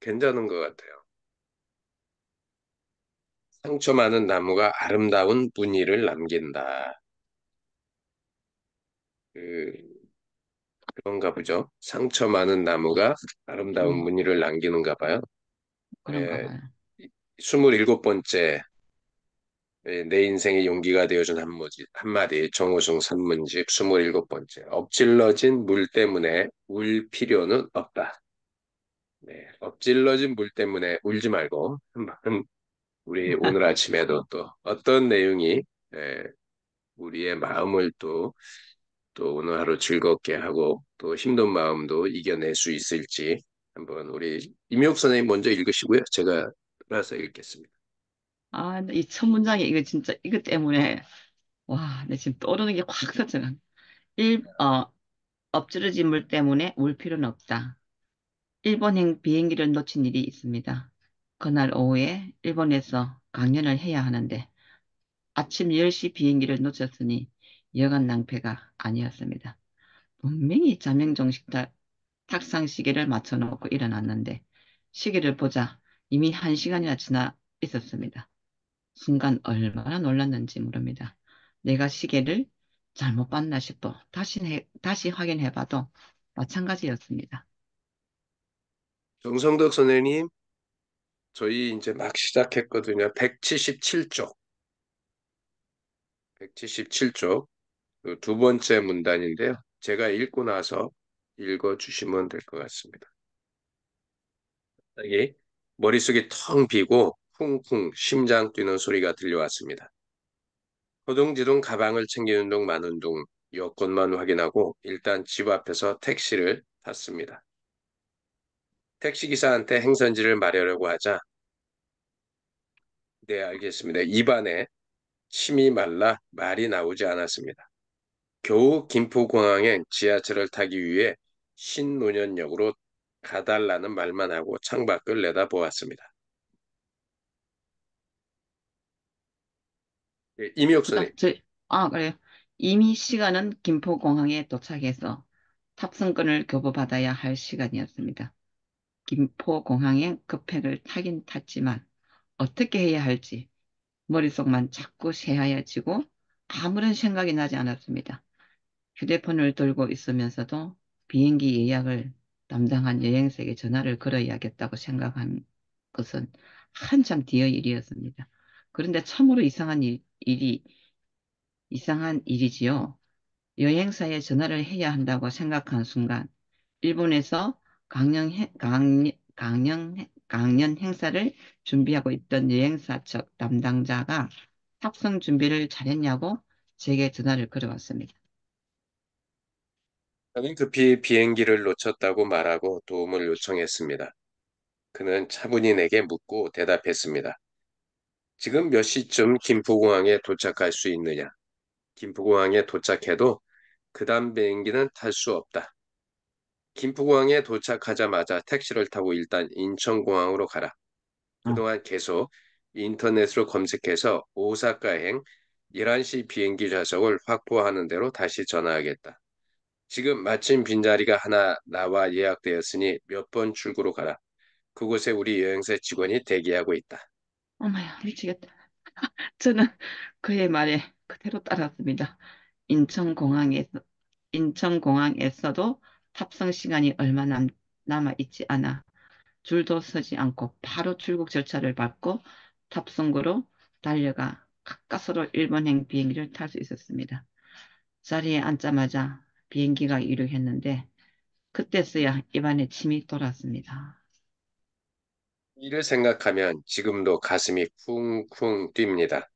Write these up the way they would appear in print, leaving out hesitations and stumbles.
괜찮은 것 같아요. 상처 많은 나무가 아름다운 무늬를 남긴다. 그, 그런가 보죠. 상처 많은 나무가 아름다운 음, 무늬를 남기는가 봐요. 그런가 예, 봐요. 27번째, 내 인생의 용기가 되어준 한마디, 정우승 산문집 27번째. 엎질러진 물 때문에 울 필요는 없다. 네, 엎질러진 물 때문에 울지 말고, 한번 우리 오늘 아침에도 또 어떤 내용이 예, 우리의 마음을 또 오늘 하루 즐겁게 하고 또 힘든 마음도 이겨낼 수 있을지 한번 우리 임효욱 선생님 먼저 읽으시고요. 제가 따라서 읽겠습니다. 아, 이 첫 문장에 이거 진짜 이거 때문에 와, 내 지금 떠오르는 게 확 섰잖아. 엎질러진 물 때문에 울 필요는 없다. 일본행 비행기를 놓친 일이 있습니다. 그날 오후에 일본에서 강연을 해야 하는데 아침 10시 비행기를 놓쳤으니 여간 낭패가 아니었습니다. 분명히 자명정식 탁상 시계를 맞춰놓고 일어났는데 시계를 보자 이미 1시간이나 지나 있었습니다. 순간 얼마나 놀랐는지 모릅니다. 내가 시계를 잘못 봤나 싶어 다시 확인해봐도 마찬가지였습니다. 정성덕 선생님, 저희 이제 막 시작했거든요. 177쪽, 177쪽 두 번째 문단인데요. 제가 읽고 나서 읽어주시면 될 것 같습니다. 여기 머릿속이 텅 비고 쿵쿵 심장 뛰는 소리가 들려왔습니다. 허둥지둥 가방을 챙기는 둥 마는 둥 여권만 확인하고 일단 집 앞에서 택시를 탔습니다. 택시기사한테 행선지를 말하려고 하자 네 알겠습니다. 입안에 침이 말라 말이 나오지 않았습니다. 겨우 김포공항행 지하철을 타기 위해 신논현역으로 가달라는 말만 하고 창밖을 내다보았습니다. 네, 임희옥 그다음 선생님. 그래요. 이미 시간은 김포공항에 도착해서 탑승권을 교부받아야 할 시간이었습니다. 김포공항에 급행을 타긴 탔지만 어떻게 해야 할지 머릿속만 자꾸 새하얘지고 아무런 생각이 나지 않았습니다. 휴대폰을 들고 있으면서도 비행기 예약을 담당한 여행사에게 전화를 걸어야겠다고 생각한 것은 한참 뒤의 일이었습니다. 그런데 참으로 이상한 일이지요. 여행사에 전화를 해야 한다고 생각한 순간, 일본에서 강연 행사를 준비하고 있던 여행사 측 담당자가 탑승 준비를 잘했냐고 제게 전화를 걸어왔습니다. 저는 급히 비행기를 놓쳤다고 말하고 도움을 요청했습니다. 그는 차분히 내게 묻고 대답했습니다. 지금 몇 시쯤 김포공항에 도착할 수 있느냐? 김포공항에 도착해도 그 다음 비행기는 탈 수 없다. 김포공항에 도착하자마자 택시를 타고 일단 인천공항으로 가라. 어, 그동안 계속 인터넷으로 검색해서 오사카행 11시 비행기 좌석을 확보하는 대로 다시 전화하겠다. 지금 마침 빈자리가 하나 나와 예약되었으니 몇 번 출구로 가라. 그곳에 우리 여행사 직원이 대기하고 있다. 어머야, 미치겠다. 저는 그의 말에 그대로 따랐습니다. 인천공항에서, 인천공항에서도 탑승 시간이 남아 있지 않아 줄도 서지 않고 바로 출국 절차를 밟고 탑승구로 달려가 가까스로 일본행 비행기를 탈 수 있었습니다. 자리에 앉자마자 비행기가 이륙했는데 그때서야 입안에 침이 돌았습니다. 이를 생각하면 지금도 가슴이 쿵쿵 뜁니다.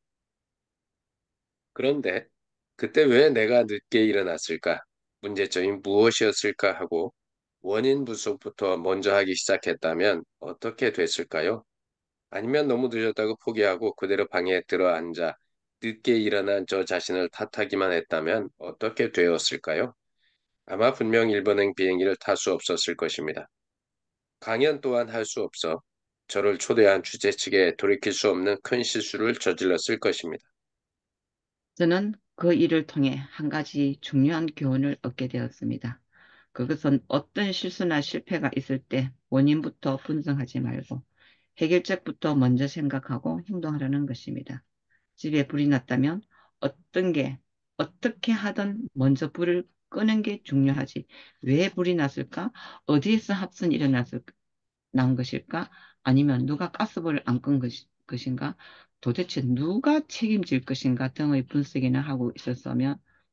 그런데 그때 왜 내가 늦게 일어났을까? 문제점이 무엇이었을까 하고 원인 분석부터 먼저 하기 시작했다면 어떻게 됐을까요? 아니면 너무 늦었다고 포기하고 그대로 방에 들어앉아 늦게 일어난 저 자신을 탓하기만 했다면 어떻게 되었을까요? 아마 분명 일본행 비행기를 탈 수 없었을 것입니다. 강연 또한 할 수 없어 저를 초대한 주재 측에 돌이킬 수 없는 큰 실수를 저질렀을 것입니다. 저는 그 일을 통해 한 가지 중요한 교훈을 얻게 되었습니다. 그것은 어떤 실수나 실패가 있을 때 원인부터 분석하지 말고 해결책부터 먼저 생각하고 행동하려는 것입니다. 집에 불이 났다면 어떤 게 어떻게 하든 먼저 불을 끄는 게 중요하지. 왜 불이 났을까? 어디에서 합선이 난 것일까? 아니면 누가 가스불을 안 끈 것인가? 도대체 누가 책임질 것인가 등의 분석이나 하고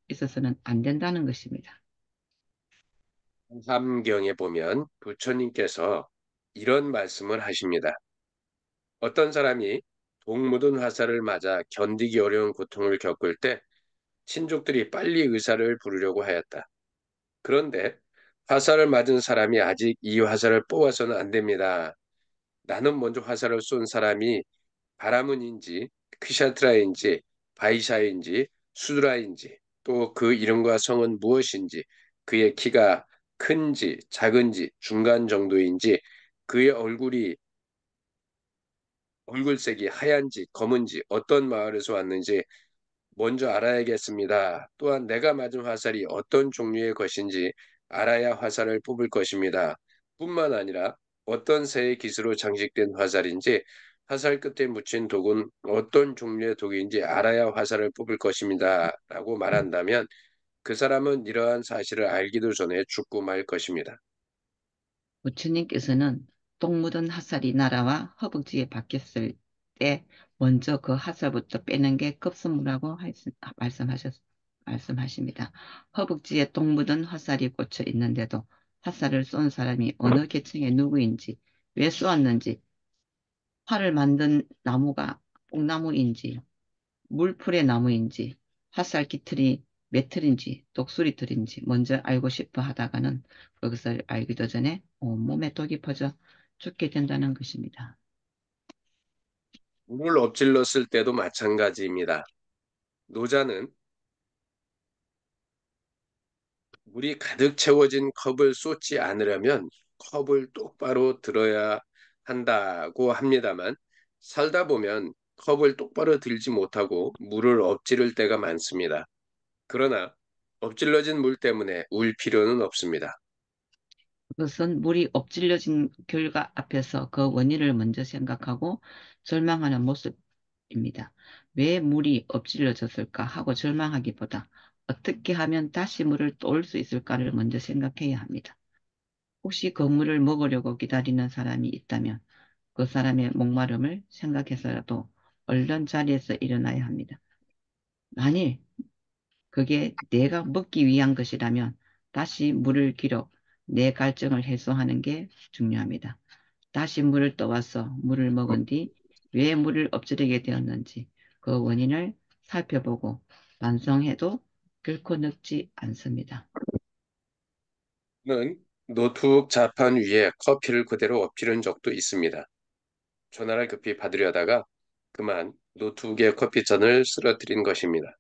있어서는 안 된다는 것입니다. 함경에 보면 부처님께서 이런 말씀을 하십니다. 어떤 사람이 독 묻은 화살을 맞아 견디기 어려운 고통을 겪을 때 친족들이 빨리 의사를 부르려고 하였다. 그런데 화살을 맞은 사람이 아직 이 화살을 뽑아서는 안 됩니다. 나는 먼저 화살을 쏜 사람이 바라문인지 크샤트라인지 바이샤인지 수드라인지 또 그 이름과 성은 무엇인지 그의 키가 큰지 작은지 중간 정도인지 그의 얼굴색이 하얀지 검은지 어떤 마을에서 왔는지 먼저 알아야겠습니다. 또한 내가 맞은 화살이 어떤 종류의 것인지 알아야 화살을 뽑을 것입니다. 뿐만 아니라 어떤 새의 기수로 장식된 화살인지 화살 끝에 묻힌 독은 어떤 종류의 독인지 알아야 화살을 뽑을 것입니다. 라고 말한다면 그 사람은 이러한 사실을 알기도 전에 죽고 말 것입니다. 부처님께서는 똥 묻은 핫살이 나라와 허벅지에 박혔을 때 먼저 그 핫살부터 빼는 게 급선무라고 말씀하십니다. 허벅지에 똥 묻은 핫살이 꽂혀 있는데도 핫살을 쏜 사람이 어느 계층의 누구인지, 왜 쏘았는지, 활을 만든 나무가 뽕나무인지, 물풀의 나무인지, 핫살 깃털이 메틀인지, 독수리털인지 먼저 알고 싶어 하다가는 그것을 알기도 전에 온몸에 독이 퍼져 죽게 된다는 것입니다. 물을 엎질렀을 때도 마찬가지입니다. 노자는 물이 가득 채워진 컵을 쏟지 않으려면 컵을 똑바로 들어야 한다고 합니다만 살다 보면 컵을 똑바로 들지 못하고 물을 엎지를 때가 많습니다. 그러나 엎질러진 물 때문에 울 필요는 없습니다. 그것은 물이 엎질러진 결과 앞에서 그 원인을 먼저 생각하고 절망하는 모습입니다. 왜 물이 엎질러졌을까 하고 절망하기보다 어떻게 하면 다시 물을 떠올 수 있을까를 먼저 생각해야 합니다. 혹시 그 물을 먹으려고 기다리는 사람이 있다면 그 사람의 목마름을 생각해서라도 얼른 자리에서 일어나야 합니다. 만일 그게 내가 먹기 위한 것이라면 다시 물을 길어 내 갈증을 해소하는 게 중요합니다. 다시 물을 떠와서 물을 먹은 뒤 왜 물을 엎지르게 되었는지 그 원인을 살펴보고 반성해도 결코 늙지 않습니다. 는 노트북 자판 위에 커피를 그대로 엎지른 적도 있습니다. 전화를 급히 받으려다가 그만 노트북의 커피잔을 쓰러뜨린 것입니다.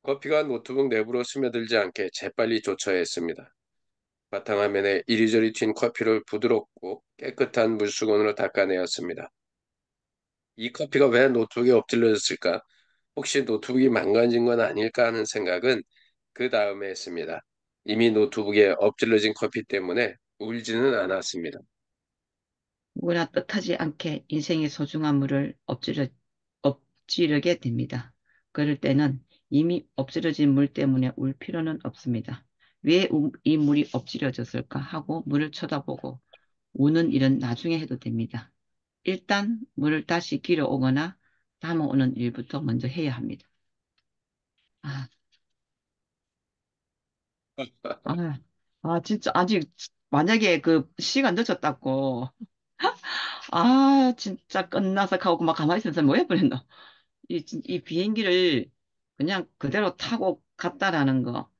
커피가 노트북 내부로 스며들지 않게 재빨리 조처해야 했습니다. 바탕화면에 이리저리 튄 커피를 부드럽고 깨끗한 물수건으로 닦아내었습니다. 이 커피가 왜 노트북에 엎질러졌을까? 혹시 노트북이 망가진 건 아닐까 하는 생각은 그 다음에 했습니다. 이미 노트북에 엎질러진 커피 때문에 울지는 않았습니다. 누구나 뜻하지 않게 인생의 소중한 물을 엎지르게 됩니다. 그럴 때는 이미 엎질러진 물 때문에 울 필요는 없습니다. 왜 이 물이 엎질러졌을까 하고 물을 쳐다보고 우는 일은 나중에 해도 됩니다. 일단 물을 다시 길어 오거나 담아오는 일부터 먼저 해야 합니다. 아, 아, 진짜 아직 만약에 그 시간 늦었다고 진짜 끝나서 가고 막 가만히 있으면서 뭐 해버렸노? 이 비행기를 그냥 그대로 타고 갔다라는 거.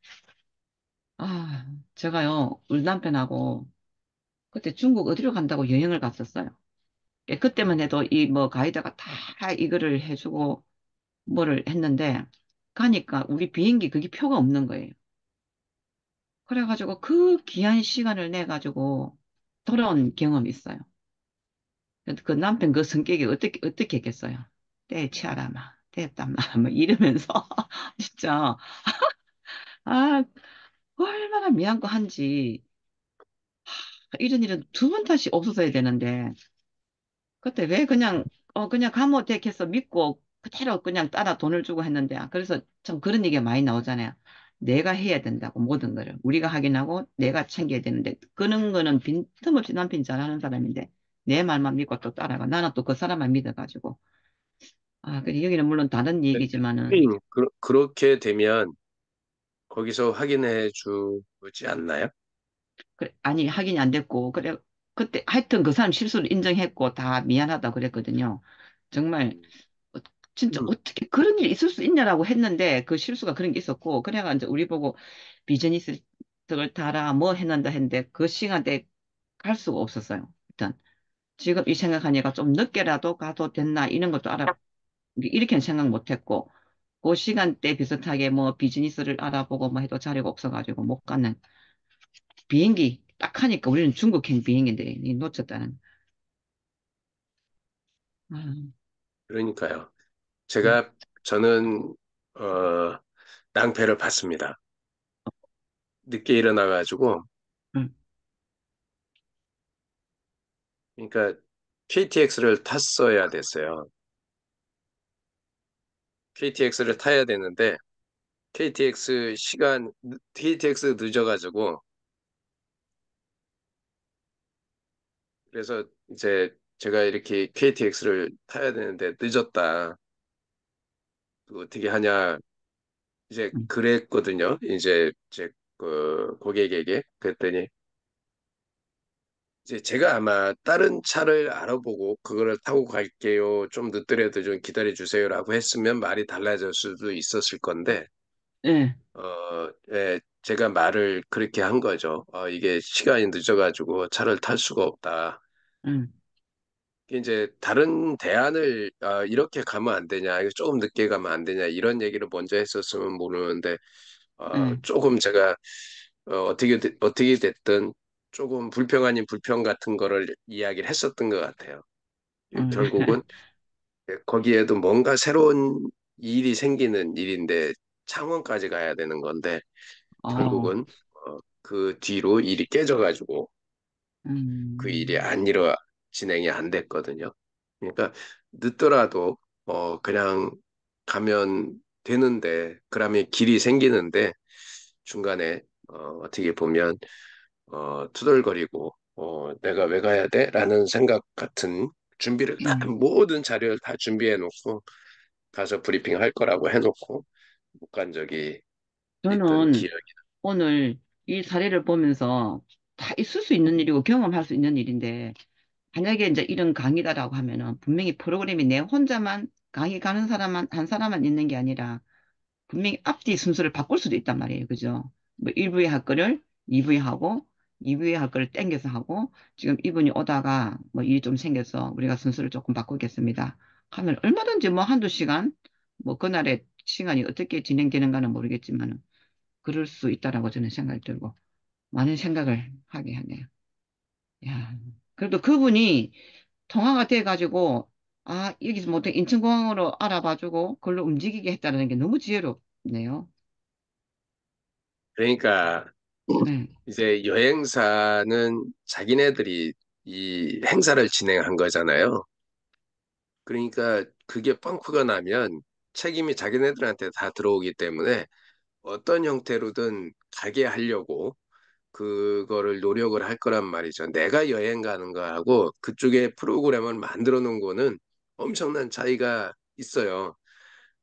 제가요, 우리 남편하고 그때 중국 어디로 간다고 여행을 갔었어요. 예, 그때만 해도 이 뭐 가이드가 다 이거를 해주고 뭐를 했는데 가니까 우리 비행기 그게 표가 없는 거예요. 그래가지고 그 귀한 시간을 내가지고 돌아온 경험이 있어요. 그 남편 그 성격이 어떻게 했겠어요? 때치아라, 됐다, 막 이러면서, 진짜, 아, 얼마나 미안 거 한지. 이런 일은 두 번 다시 없어서야 되는데 그때 왜 그냥 그냥 가모택해서 믿고 그대로 그냥 따라 돈을 주고 했는데 그래서 참 그런 얘기가 많이 나오잖아요. 내가 해야 된다고 모든 거를 우리가 하긴 하고 내가 챙겨야 되는데 그런 거는 빈틈없이 남편이 잘하는 사람인데 내 말만 믿고 또 따라가 나는 또 그 사람만 믿어가지고 근데 여기는 물론 다른 얘기지만은 그렇게 되면 거기서 확인해 주지 않나요? 그래, 아니 확인이 안 됐고 그래 그때 하여튼 그 사람 실수를 인정했고 다 미안하다 그랬거든요. 정말 음, 어, 진짜 음. 어떻게 그런 일이 있을 수 있냐라고 했는데 그 실수가 그런 게 있었고 그래가 이제 우리 보고 비즈니스를 타라 뭐 했는다 했는데 그 시간대 갈 수가 없었어요. 일단 지금 이 생각하니까 좀 늦게라도 가도 됐나 이런 것도 이렇게는 생각 못 했고 그 시간대 비슷하게 뭐 비즈니스를 알아보고 뭐 해도 자리가 없어가지고 못 갔는 비행기 딱 하니까 우리는 중국행 비행기인데 이 놓쳤다는. 아, 그러니까요. 음, 저는 어, 낭패를 봤습니다. 늦게 일어나가지고 음, 그러니까 KTX를 탔어야 됐어요. KTX를 타야 되는데 KTX 늦어가지고 그래서 이제 제가 이렇게 KTX를 타야 되는데 늦었다. 어떻게 하냐 이제 음, 그랬거든요. 이제 그 고객에게 그랬더니 이제 제가 아마 다른 차를 알아보고 그거를 타고 갈게요. 좀 늦더라도 좀 기다려 주세요라고 했으면 말이 달라질 수도 있었을 건데 예, 예, 제가 말을 그렇게 한 거죠. 이게 시간이 늦어가지고 차를 탈 수가 없다. 음, 이제 다른 대안을 이렇게 가면 안 되냐, 이거 조금 늦게 가면 안 되냐 이런 얘기를 먼저 했었으면 모르는데 예, 조금 제가 어떻게 됐든 조금 불평 아닌 불평 같은 거를 이야기를 했었던 것 같아요. 음, 결국은 거기에도 뭔가 새로운 일이 생기는 일인데 창원까지 가야 되는 건데 어, 결국은 그 뒤로 일이 깨져가지고 그 일이 음, 안 일어 진행이 안 됐거든요. 그러니까 늦더라도 그냥 가면 되는데 그러면 길이 생기는데 중간에 어떻게 보면 투덜거리고 내가 왜 가야 돼? 라는 생각 같은 준비를 다 예. 모든 자료를 다 준비해 놓고 가서 브리핑 할 거라고 해놓고 못 간 적이 있던 저는 기억이. 오늘 이 사례를 보면서 다 있을 수 있는 일이고 경험할 수 있는 일인데 만약에 이제 이런 강의다라고 하면은 분명히 프로그램이 내 혼자만 강의 가는 사람만 한 사람만 있는 게 아니라 분명히 앞뒤 순서를 바꿀 수도 있단 말이에요. 그죠? 뭐 1부에 할 거를 2부에 하고 2부에 할 거를 땡겨서 하고 지금 이분이 오다가 뭐 일이 좀 생겨서 우리가 순서를 조금 바꾸겠습니다. 하면 얼마든지 뭐 한두 시간 뭐 그날의 시간이 어떻게 진행되는가는 모르겠지만 그럴 수 있다라고 저는 생각이 들고 많은 생각을 하게 하네요. 야, 그래도 그분이 통화가 돼가지고 여기서 못해 인천공항으로 알아봐주고 그걸로 움직이게 했다는 게 너무 지혜롭네요. 그러니까 네. 이제 여행사는 자기네들이 이 행사를 진행한 거잖아요. 그러니까 그게 뻥크가 나면 책임이 자기네들한테 다 들어오기 때문에 어떤 형태로든 가게 하려고 그거를 노력을 할 거란 말이죠. 내가 여행 가는 거하고 그쪽에 프로그램을 만들어 놓은 거는 엄청난 차이가 있어요.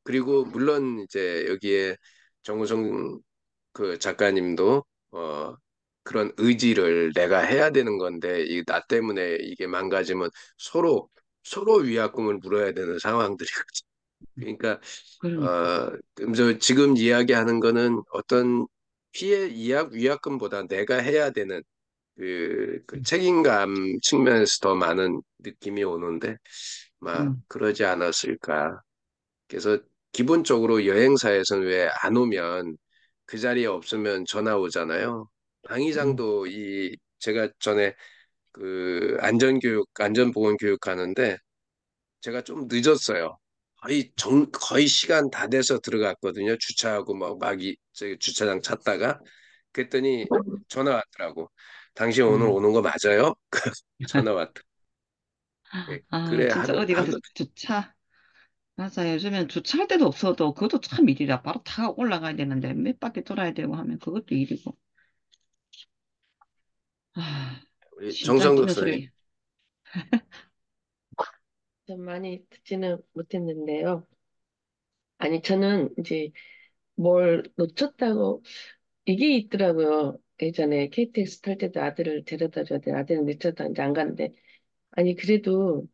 그리고 물론 이제 여기에 정우성 그 작가님도 그런 의지를 내가 해야 되는 건데 이 나 때문에 이게 망가지면 서로 위약금을 물어야 되는 상황들이거든요. 그러니까 그러니까. 그래서 지금 이야기하는 거는 어떤 피해 위약금보다 내가 해야 되는 그 책임감 측면에서 더 많은 느낌이 오는데 막 음, 그러지 않았을까. 그래서 기본적으로 여행사에서는 왜 안 오면 그 자리에 없으면 전화 오잖아요. 음, 방위장도 제가 전에 그 안전보건 교육 하는데 제가 좀 늦었어요. 거의 시간 다 돼서 들어갔거든요. 주차하고 저기 주차장 찾다가 그랬더니 전화 왔더라고. 당신 오늘 음. 오는 거 맞아요? 전화 왔다. 예, 아, 그래 진짜 어디 가서 하루 주차, 맞아요. 요즘엔 주차할 데도 없어도 그것도 참 일이라. 바로 타고 올라가야 되는데 몇 바퀴 돌아야 되고 하면 그것도 일이고. 아, 우리 심장 정성 뛰는 dok사님. 소리. 좀 많이 듣지는 못했는데요. 아니, 저는 이제 뭘 놓쳤다고, 이게 있더라고요. 예전에 KTX 탈 때도 아들을 데려다 줘야 돼. 아들은 늦었다 이제 안 가는데. 아니, 그래도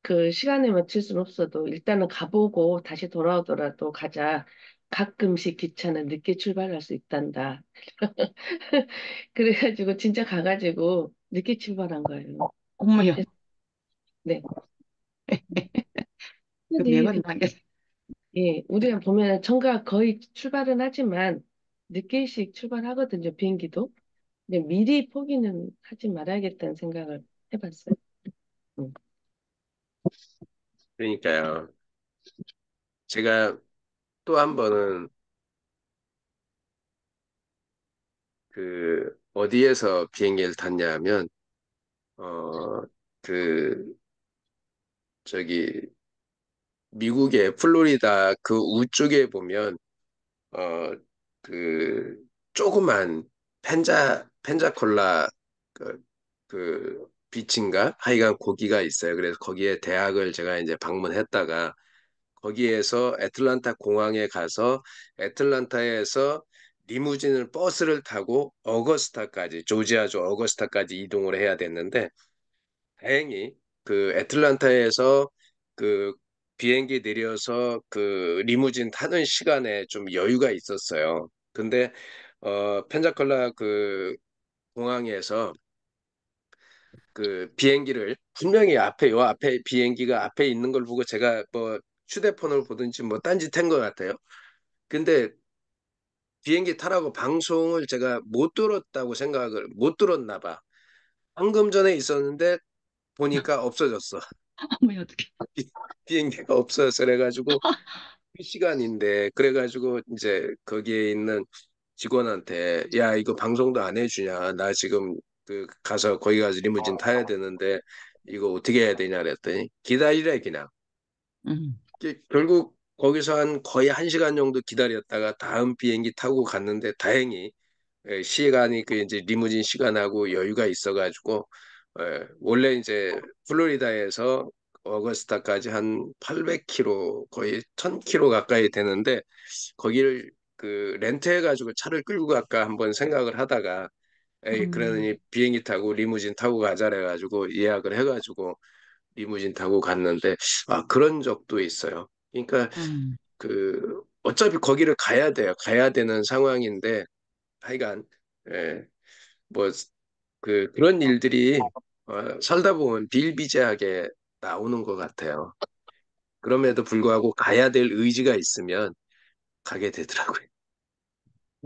그 시간에 맞출 수는 없어도 일단은 가보고 다시 돌아오더라도 가자. 가끔씩 기차는 늦게 출발할 수 있단다. 그래가지고 진짜 가가지고 늦게 출발한 거예요. 어머야, 그래서 네. 그 근데 명언 남겼. 예, 우리가 보면 정각 거의 출발은 하지만 늦게씩 출발하거든요, 비행기도. 근데 미리 포기는 하지 말아야겠다는 생각을 해봤어요. 음. 그러니까요. 제가 또 한 번은 그 어디에서 비행기를 탔냐면 어 그 저기 미국의 플로리다 그 우쪽에 보면 어 그 조그만 펜자콜라 그, 그 비치인가 하여간 거기가 있어요. 그래서 거기에 대학을 제가 이제 방문했다가 거기에서 애틀란타 공항에 가서 애틀란타에서 리무진을 버스를 타고 어거스타까지 조지아주 어거스타까지 이동을 해야 됐는데 다행히 그 애틀란타에서 그 비행기 내려서 그 리무진 타는 시간에 좀 여유가 있었어요. 근데 펜자컬라 그 공항에서 그 비행기를 분명히 앞에 요 앞에 비행기가 앞에 있는 걸 보고 제가 뭐 휴대폰을 보든지 뭐 딴짓한 것 같아요. 근데 비행기 타라고 방송을 제가 못 들었다고 생각을 못 들었나 봐. 방금 전에 있었는데 보니까 없어졌어. 어머야, 어떡해. 비행기가 없어서 그래가지고 그 시간인데 그래가지고 이제 거기에 있는 직원한테 야 이거 방송도 안 해주냐 나 지금 그 가서 거기 가서 리무진 타야 되는데 이거 어떻게 해야 되냐 그랬더니 기다리래 그냥 음, 결국 거기서 한 거의 1시간 정도 기다렸다가 다음 비행기 타고 갔는데 다행히 시간이 그 이제 리무진 시간하고 여유가 있어가지고 원래 이제 플로리다에서 어거스타까지 한 800km 거의 1000km 가까이 되는데 거기를 그 렌트해가지고 차를 끌고 갈까 한번 생각을 하다가 에이 음, 그러느니 비행기 타고 리무진 타고 가자 그래가지고 예약을 해가지고 리무진 타고 갔는데 아 그런 적도 있어요. 그러니까 음, 그 어차피 거기를 가야 돼요. 가야 되는 상황인데 하여간 예, 뭐 그런 일들이 살다 보면 비일비재하게 나오는 것 같아요. 그럼에도 불구하고 가야 될 의지가 있으면 가게 되더라고요.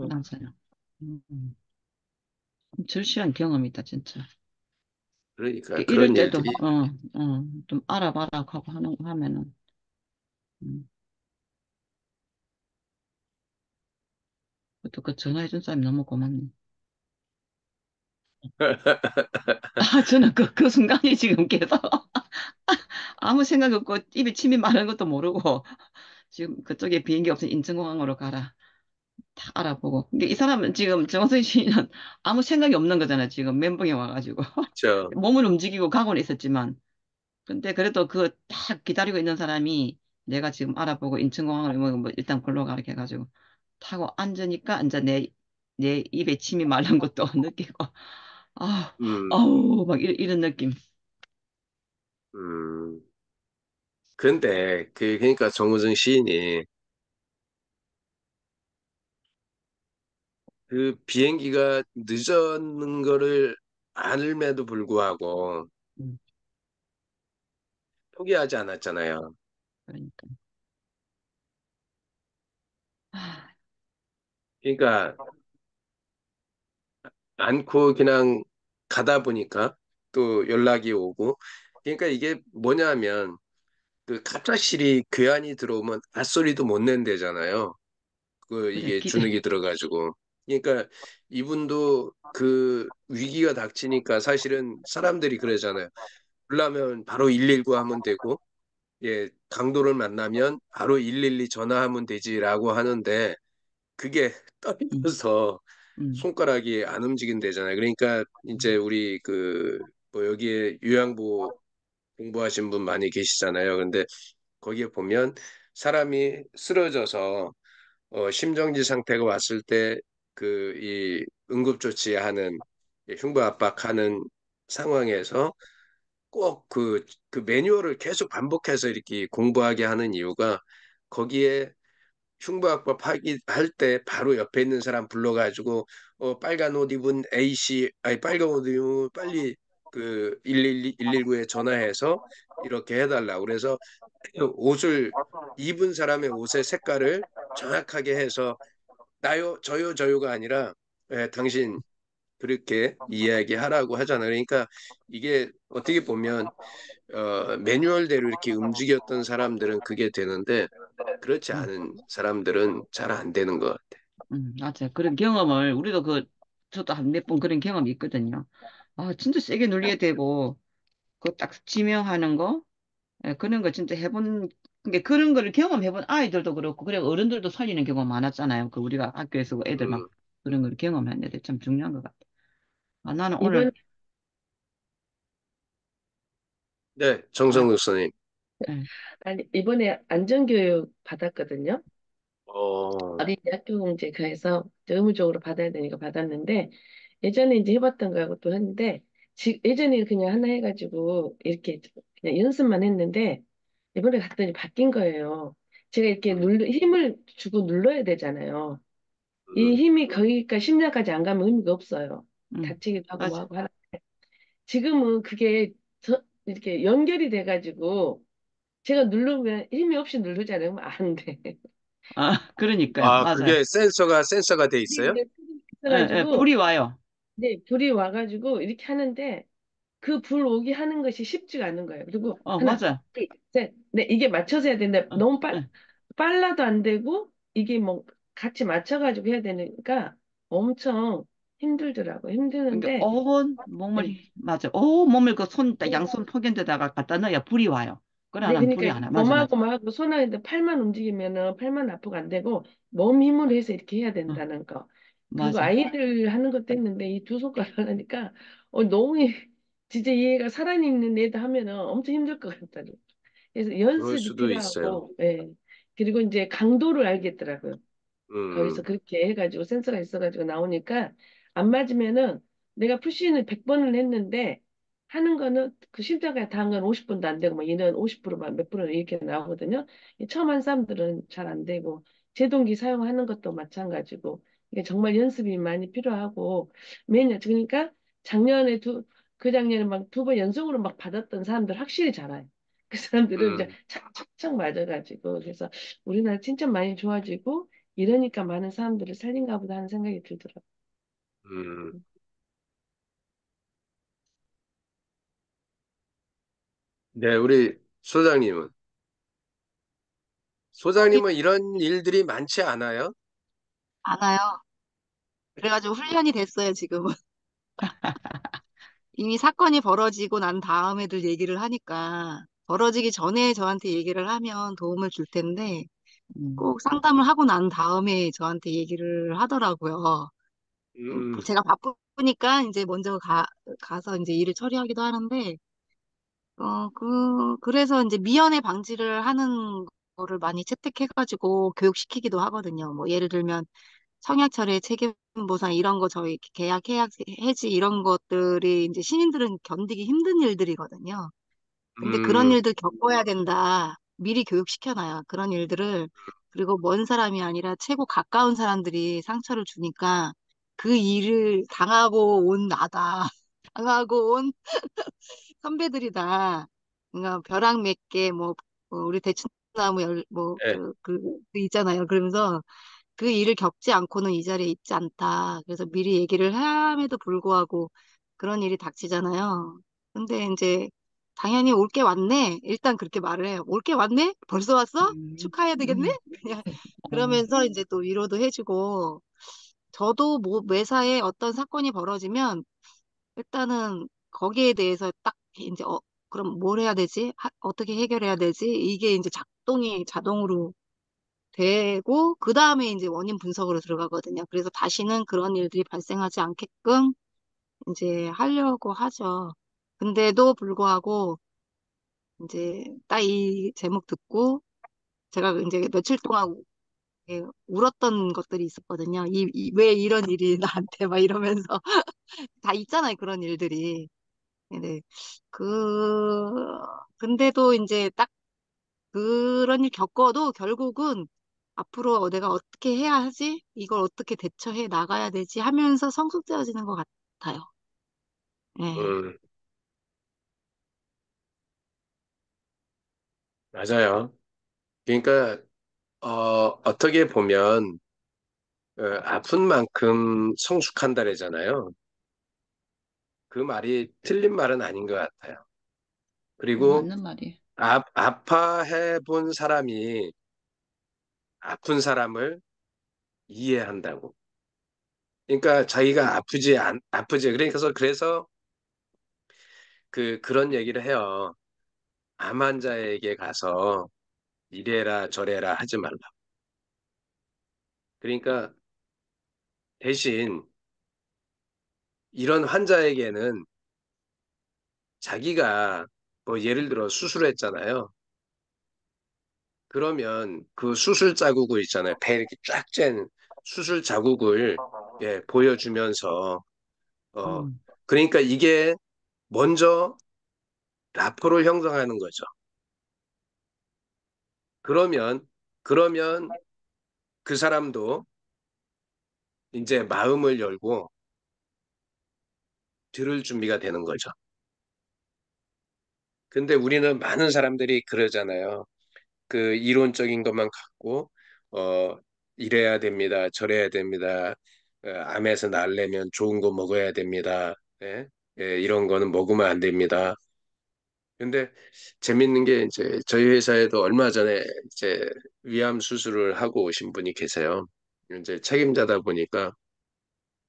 음. 맞아요. 절실한 경험이다, 진짜. 그러니까 이럴 그런 때도, 일들이 좀 알아봐라 하고 하면은, 음, 그것도 그 전화해준 사람이 너무 고맙네. 아, 저는 그 순간이 지금 계속 아무 생각 없고 입에 침이 마른 것도 모르고 지금 그쪽에 비행기 없으면 인천공항으로 가라. 다 알아보고. 근데 이 사람은 지금 정선 씨는 아무 생각이 없는 거잖아. 지금 멘붕에 와가지고. 그렇죠. 몸을 움직이고 가고는 있었지만. 근데 그래도 그 딱 기다리고 있는 사람이 내가 지금 알아보고 인천공항을 뭐 일단 골로 가게 해가지고 타고 앉으니까 이제 내 입에 침이 마른 것도 느끼고 아, 음, 아우 막 이런 느낌. 음. 근데 그러니까 정우승 시인이 그 비행기가 늦었는 거를 알면도 불구하고 음, 포기하지 않았잖아요. 그러니까. 아, 그러니까 않고 그냥 가다 보니까 또 연락이 오고 그러니까 이게 뭐냐면 그 갑작스레 괴한이 들어오면 앗소리도 못 낸대잖아요. 그 그래 이게 주눅이 들어가지고. 그러니까 이분도 그 위기가 닥치니까 사실은 사람들이 그러잖아요. 불나면 바로 119 하면 되고, 예, 강도를 만나면 바로 112 전화하면 되지라고 하는데 그게 음, 떨려서 음, 손가락이 안 움직인대잖아요. 그러니까 이제 우리 그 뭐 여기에 요양보 공부하신 분 많이 계시잖아요. 근데 거기에 보면 사람이 쓰러져서 심정지 상태가 왔을 때 그 이 응급조치하는 흉부압박하는 상황에서 꼭 그 매뉴얼을 계속 반복해서 이렇게 공부하게 하는 이유가 거기에 흉부합법 할 때 바로 옆에 있는 사람 불러가지고 빨간 옷 입은 A씨 아니 빨간 옷 입은 빨리 그 119에 전화해서 이렇게 해달라. 그래서 옷을 입은 사람의 옷의 색깔을 정확하게 해서 나요 저요 저요가 아니라 당신 그렇게 이야기하라고 하잖아요. 그러니까 이게 어떻게 보면 매뉴얼대로 이렇게 움직였던 사람들은 그게 되는데 그렇지 음, 않은 사람들은 잘 안 되는 것 같아. 맞아요. 그런 경험을, 우리도 저도 한 몇 번 그런 경험이 있거든요. 아, 진짜 세게 눌려야 되고, 그 딱 지명하는 거, 예, 그런 거 진짜 그런 거를 경험해본 아이들도 그렇고, 그래, 어른들도 살리는 경우가 많았잖아요. 그 우리가 학교에서 그 애들 막 음. 그런 걸 경험했는데 참 중요한 것 같아. 아, 나는 이번, 오늘, 네, 아, 정성 교수님. 예, 아니, 이번에 안전교육 받았거든요. 어, 어린이 학교공제 해서 의무적으로 받아야 되니까 받았는데, 예전에 이제 해봤던 거하고 또 했는데, 예전에 그냥 하나 해가지고, 이렇게 그냥 연습만 했는데, 이번에 갔더니 바뀐 거예요. 제가 이렇게 음, 힘을 주고 눌러야 되잖아요. 이 음, 힘이 거기가 심장까지 안 가면 의미가 없어요. 다치기도 하고 뭐 맞아. 하고 지금은 그게 이렇게 연결이 돼가지고 제가 누르면 힘이 없이 누르잖아요. 그러면 안 돼. 아, 그러니까요. 아, 맞아요. 그게 센서가 돼 있어요? 이게 예, 예, 있어가지고 불이 와요. 네, 불이 와가지고 이렇게 하는데 그 불 오기 하는 것이 쉽지가 않은 거예요. 그리고 하나, 맞아요. 둘, 셋, 네, 이게 맞춰서 해야 되는데 어, 너무 예. 빨라도 안 되고 이게 뭐 같이 맞춰가지고 해야 되니까 엄청 힘들더라고. 그러니까 힘드는데 온 네, 몸을, 맞아. 온 몸을 그 양손 포개에다가 갖다 넣어야 불이 와요. 그래 안 네, 하면 불이 그러니까 안 와. 맞아, 맞아. 고마고마하고 손하는데 팔만 움직이면은 팔만 아프고 안 되고 몸 힘으로 해서 이렇게 해야 어, 된다는 거. 그리고 맞아. 아이들 하는 것도 했는데 이 두 손가락 하니까 너무 진짜 얘가 살아있는 애도 하면은 엄청 힘들 것 같다고. 그래서 그럴 연습이 수도 있어요. 필요하고, 예. 그리고 이제 강도를 알겠더라고요. 거기서 음, 그렇게 해가지고 센서가 있어가지고 나오니까 안 맞으면은 내가 푸시는 100번을 했는데 하는 거는 그 심장까지 다한 건 50번도 안 되고 막 얘는 50%만 몇 프로 이렇게 나오거든요. 이 처음 한 사람들은 잘 안 되고 제동기 사용하는 것도 마찬가지고 이게 정말 연습이 많이 필요하고 매년 그러니까 작년에 그 작년에 막 두 번 연속으로 막 받았던 사람들 확실히 잘해요. 그 사람들은 이제 음, 착착착 맞아가지고 그래서 우리나라 진짜 많이 좋아지고 이러니까 많은 사람들을 살린가 보다 하는 생각이 들더라고요. 음. 네, 우리 소장님은 거의 소장님은 이런 일들이 많지 않아요? 많아요. 그래가지고 훈련이 됐어요, 지금은. 이미 사건이 벌어지고 난 다음에들 얘기를 하니까 벌어지기 전에 저한테 얘기를 하면 도움을 줄 텐데 음, 꼭 상담을 하고 난 다음에 저한테 얘기를 하더라고요. 음, 제가 바쁘니까 이제 먼저 가서 이제 일을 처리하기도 하는데, 그래서 이제 미연에 방지를 하는 거를 많이 채택해가지고 교육시키기도 하거든요. 뭐 예를 들면 청약철에 책임 보상 이런 거 저희 계약 해지 이런 것들이 이제 신인들은 견디기 힘든 일들이거든요. 근데 그런 음, 일들 겪어야 된다. 미리 교육시켜놔요. 그런 일들을. 그리고 먼 사람이 아니라 최고 가까운 사람들이 상처를 주니까 그 일을 당하고 온 나다. 당하고 온 선배들이다. 그러니까 벼락 몇 개, 뭐, 우리 대추나무 네, 그 있잖아요. 그러면서 그 일을 겪지 않고는 이 자리에 있지 않다. 그래서 미리 얘기를 함에도 불구하고 그런 일이 닥치잖아요. 근데 이제 당연히 올 게 왔네. 일단 그렇게 말을 해요. 올 게 왔네? 벌써 왔어? 음, 축하해야 되겠네? 음. 그냥 어, 그러면서 이제 또 위로도 해주고 저도 뭐 매사에 어떤 사건이 벌어지면 일단은 거기에 대해서 딱 이제 그럼 뭘 해야 되지? 어떻게 해결해야 되지? 이게 이제 작동이 자동으로 되고 그 다음에 이제 원인 분석으로 들어가거든요. 그래서 다시는 그런 일들이 발생하지 않게끔 이제 하려고 하죠. 근데도 불구하고 이제 딱 이 제목 듣고 제가 이제 며칠 동안 울었던 것들이 있었거든요. 왜 이런 일이 나한테 막 이러면서 다 있잖아요. 그런 일들이. 네. 그, 근데도 이제 딱 그런 일 겪어도 결국은 앞으로 내가 어떻게 해야 하지? 이걸 어떻게 대처해 나가야 되지? 하면서 성숙되어지는 것 같아요. 예. 음, 맞아요. 그러니까 어떻게 보면 아픈 만큼 성숙한다래잖아요. 그 말이 틀린 말은 아닌 것 같아요. 그리고 맞는 말이에요. 아파해 본 사람이 아픈 사람을 이해한다고. 그러니까 자기가 아프지. 그래서 그런 얘기를 해요. 암 환자에게 가서 이래라 저래라 하지 말라. 그러니까 대신 이런 환자에게는 자기가 뭐 예를 들어 수술했잖아요. 그러면 그 수술 자국을 있잖아요. 배 이렇게 쫙 짠 수술 자국을 보여주면서 어 음. 그러니까 이게 먼저 라포를 형성하는 거죠. 그러면 그러면 그 사람도 이제 마음을 열고 들을 준비가 되는 거죠. 근데 우리는 많은 사람들이 그러잖아요. 그 이론적인 것만 갖고 어 이래야 됩니다. 저래야 됩니다. 암에서 날려면 좋은 거 먹어야 됩니다. 예? 이런 거는 먹으면 안 됩니다. 근데 재밌는 게 이제 저희 회사에도 얼마 전에 이제 위암 수술을 하고 오신 분이 계세요. 이제 책임자다 보니까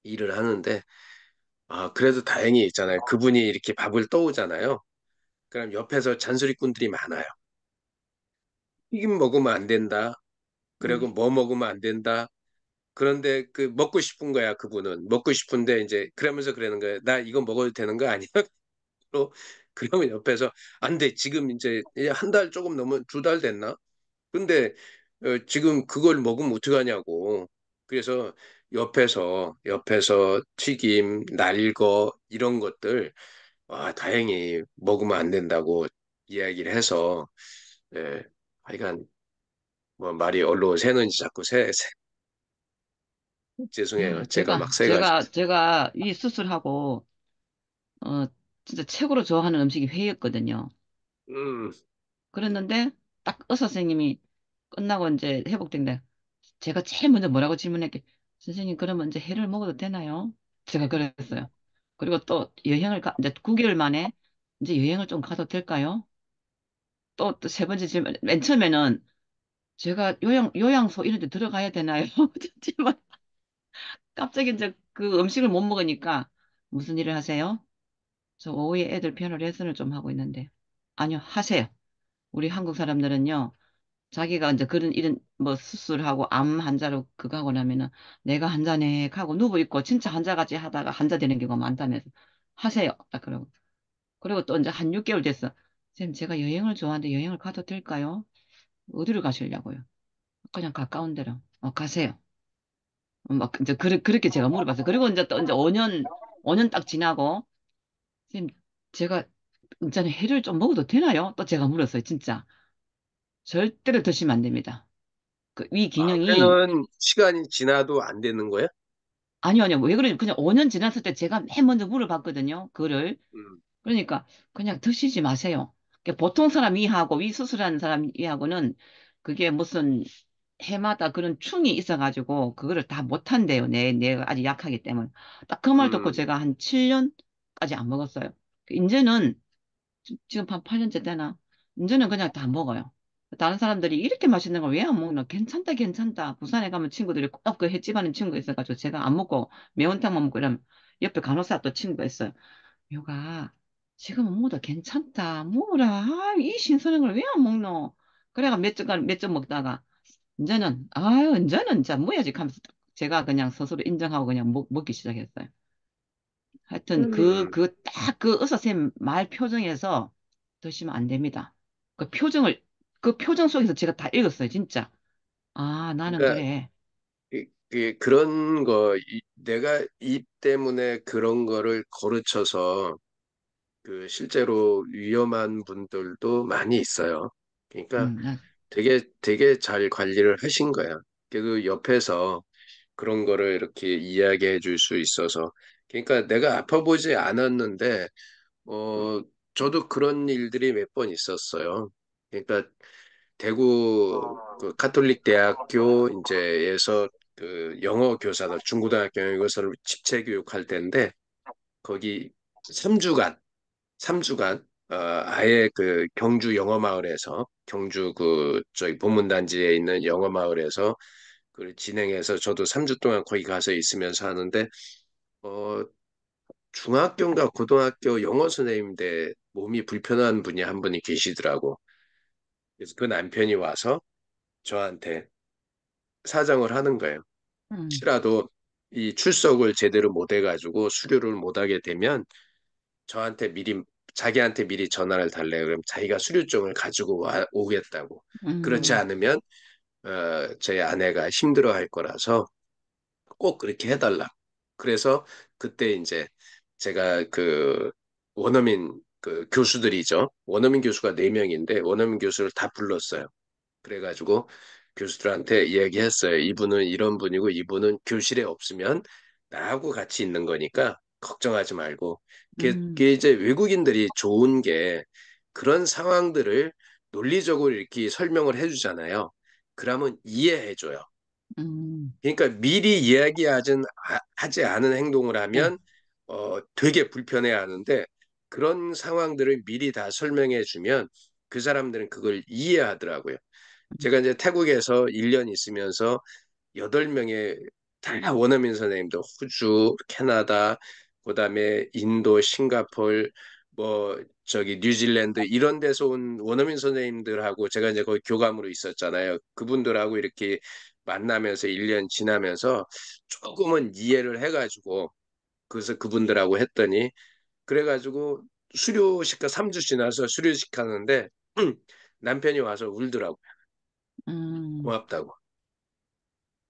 일을 하는데 그래도 다행히 있잖아요. 그분이 이렇게 밥을 떠오잖아요. 그럼 옆에서 잔소리꾼들이 많아요. 튀김 먹으면 안 된다. 음. 그리고 뭐 먹으면 안 된다. 그런데 그 먹고 싶은 거야, 그분은. 먹고 싶은데 이제 그러면서 그러는 거야. 나 이거 먹어도 되는 거 아니야? 또 그러면 옆에서 안 돼. 지금 이제 한 달 조금 넘은 2달 됐나? 근데 지금 그걸 먹으면 어떡하냐고. 그래서 옆에서 튀김, 날거 이런 것들 다행히 먹으면 안 된다고 이야기를 해서 하여간 뭐 말이 얼로 새는지 자꾸 죄송해요. 제가 막 새가지고. 제가 이 수술하고, 어, 진짜 최고로 좋아하는 음식이 회였거든요. 음, 그랬는데, 딱 의사 선생님이 끝나고 이제 회복된다. 제가 제일 먼저 뭐라고 질문했게, 선생님, 그러면 이제 회를 먹어도 되나요? 제가 그랬어요. 그리고 또 이제 9개월 만에 이제 여행을 좀 가도 될까요? 또 세 번째 질문, 맨 처음에는 제가 요양소 이런 데 들어가야 되나요? 질문. 갑자기 이제 그 음식을 못 먹으니까 무슨 일을 하세요? 저 오후에 애들 피아노 레슨을 좀 하고 있는데. 아니요, 하세요. 우리 한국 사람들은요, 자기가 이제 그런 이런 뭐 수술하고 암 환자로 그거 하고 나면은 내가 환자네 하고 누워 있고 진짜 환자같이 하다가 환자 되는 경우가 많다면서 하세요. 딱 그러고. 그리고 또 이제 한 6개월 됐어. 선생님, 제가 여행을 좋아하는데 여행을 가도 될까요? 어디로 가시려고요? 그냥 가까운 데로. 가세요. 막 이제 그렇게 제가 물어봤어요. 그리고 이제 또 이제 5년 딱 지나고 선생님, 제가 이제는 해를 좀 먹어도 되나요? 또 제가 물었어요, 진짜. 절대로 드시면 안 됩니다. 그 위 기능이, 그는 시간이 지나도 안 되는 거야? 아니요. 왜 그러냐. 그냥 5년 지났을 때 제가 맨 먼저 물어봤거든요, 그거를. 음, 그러니까, 그냥 드시지 마세요. 그러니까 보통 사람 위하고, 위 수술하는 사람 위하고는 그게 무슨 해마다 그런 충이 있어가지고, 그거를 다 못한대요. 내가 아직 약하기 때문에. 딱 그 말 듣고 음, 제가 한 7년까지 안 먹었어요. 이제는 지금 한 8년째 되나? 이제는 그냥 다 먹어요. 다른 사람들이 이렇게 맛있는 걸 왜 안 먹나? 괜찮다, 괜찮다. 부산에 가면 친구들이 꼭 그 횟집 하는 친구 있어가지고 제가 안 먹고 매운탕만 먹고 이러면 옆에 간호사 또 친구가 있어요. 요가 지금 먹어도 괜찮다. 먹으라. 아, 이 신선한 걸 왜 안 먹노? 그래가 몇 점 먹다가 이제는 아유 이제는 진짜 뭐야지 하면서 제가 그냥 스스로 인정하고 그냥 먹기 시작했어요. 하여튼 그러면 딱 그 의사쌤 말 표정에서 드시면 안 됩니다. 그 표정을 그 표정 속에서 제가 다 읽었어요, 진짜. 아, 나는 그러니까 그래. 그런 거 내가 입 때문에 그런 거를 거르쳐서 그 실제로 위험한 분들도 많이 있어요. 그러니까 나, 되게 잘 관리를 하신 거야. 그 옆에서 그런 거를 이렇게 이야기해 줄 수 있어서. 그러니까 내가 아파보지 않았는데, 저도 그런 일들이 몇 번 있었어요. 그러니까 대구 그 카톨릭 대학교 이제에서 그 영어 교사들, 중고등학교 영어 교사를 집체 교육할 때인데, 거기 3주간 3주간 아예 그 경주 영어마을에서 경주 그 저기 보문단지에 있는 영어마을에서 그 진행해서 저도 3주 동안 거기 가서 있으면서 하는데 어 중학교인가 고등학교 영어 선생님인데 몸이 불편한 분이 한 분이 계시더라고. 그래서 그 남편이 와서 저한테 사정을 하는 거예요. 음, 혹시라도 이 출석을 제대로 못 해가지고 수료를 못 하게 되면 저한테 미리 자기한테 미리 전화를 달래 그럼 자기가 수료증을 가지고 오겠다고. 그렇지 음, 않으면 저희 아내가 힘들어할 거라서 꼭 그렇게 해달라. 그래서 그때 이제 제가 그 원어민 그 교수들이죠. 원어민 교수가 4명인데 원어민 교수를 다 불렀어요. 그래가지고 교수들한테 이야기했어요. 이분은 이런 분이고 이분은 교실에 없으면 나하고 같이 있는 거니까 걱정하지 말고. 음, 그게 이제 외국인들이 좋은 게 그런 상황들을 논리적으로 이렇게 설명을 해주잖아요. 그러면 이해해줘요. 음, 그러니까 미리 하지 않은 행동을 네, 하면 되게 불편해하는데 그런 상황들을 미리 다 설명해 주면 그 사람들은 그걸 이해하더라고요. 제가 이제 태국에서 1년 있으면서 8명의 다 원어민 선생님들, 호주, 캐나다, 그다음에 인도, 싱가폴, 뭐 저기 뉴질랜드 이런 데서 온 원어민 선생님들하고 제가 이제 거기 교감으로 있었잖아요. 그분들하고 이렇게 만나면서 1년 지나면서 조금은 이해를 해가지고 그래서 그분들하고 했더니 그래가지고 수료식가 3주 지나서 수료식 하는데 남편이 와서 울더라고. 음, 고맙다고.